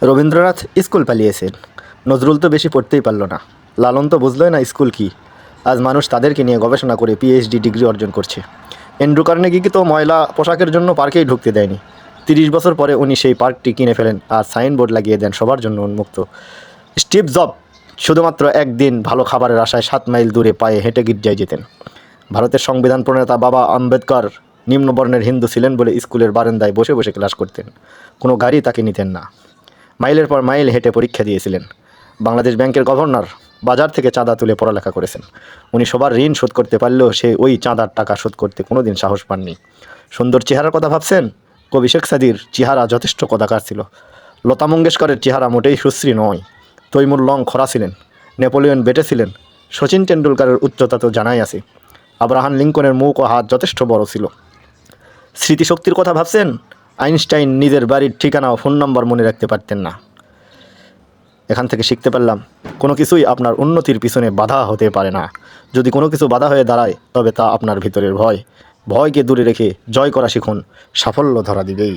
Rabindranath school পালিয়েছেন, Nazrul তো বেশি পড়তেই পারল না, লালন তো বুঝলই না স্কুল কী। আজ মানুষ তাদেরকে নিয়ে গবেষণা করে পিএইচডি ডিগ্রি অর্জন করছে। অ্যান্ড্রু কার্নেগিকে তো ময়লা পোশাকের জন্য পার্কেই ঢুকতে দেয়নি। 30 বছর পরে উনি সেই পার্কটি কিনে ফেলেন আর সাইনবোর্ড লাগিয়ে দেন সবার জন্য উন্মুক্ত। স্টিভ জব শুধুমাত্র একদিন ভালো খাবারের আশায় 7 মাইল দূরে পায়ে হেঁটে গির্জায় যেতেন। ভারতের সংবিধান প্রণেতা বাবা আম্বেদকর নিম্নবর্ণের হিন্দু ছিলেন বলে স্কুলের বারান্দায় বসে বসে ক্লাস করতেন, কোনো গাড়ি তাকে নিতেন না। মাইলের পর মাইল হেঁটে পরীক্ষা দিয়েছিলেন। বাংলাদেশ ব্যাংকের গভর্নর বাজার থেকে চাঁদা তুলে পড়ালেখা করেছেন। উনি সবার ঋণ শোধ করতে পারলেও সে ওই চাঁদার টাকা শোধ করতে কোনোদিন সাহস পাননি। সুন্দর চেহারার কথা ভাবছেন? কবি শেখ সাদির চেহারা যথেষ্ট কদাকার ছিল। লতা মঙ্গেশকরের চেহারা মোটেই সুশ্রী নয়। তৈমুর লং খরা ছিলেন, নেপোলিয়ন বেটে ছিলেন, সচিন টেন্ডুলকারের উচ্চতা তো জানাই আছে। আব্রাহাম লিঙ্কনের মুখ ও হাত যথেষ্ট বড় ছিল। স্মৃতিশক্তির কথা ভাবছেন? আইনস্টাইন নিজের বাড়ির ঠিকানা ও ফোন নম্বর মনে রাখতে পারতেন না। এখান থেকে শিখতে পারলাম, কোনো কিছুই আপনার উন্নতির পিছনে বাধা হতে পারে না। যদি কোনো কিছু বাধা হয়ে দাঁড়ায় তবে তা আপনার ভিতরের ভয়। ভয়কে দূরে রেখে জয় করা শিখুন, সাফল্য ধরা দিবেই।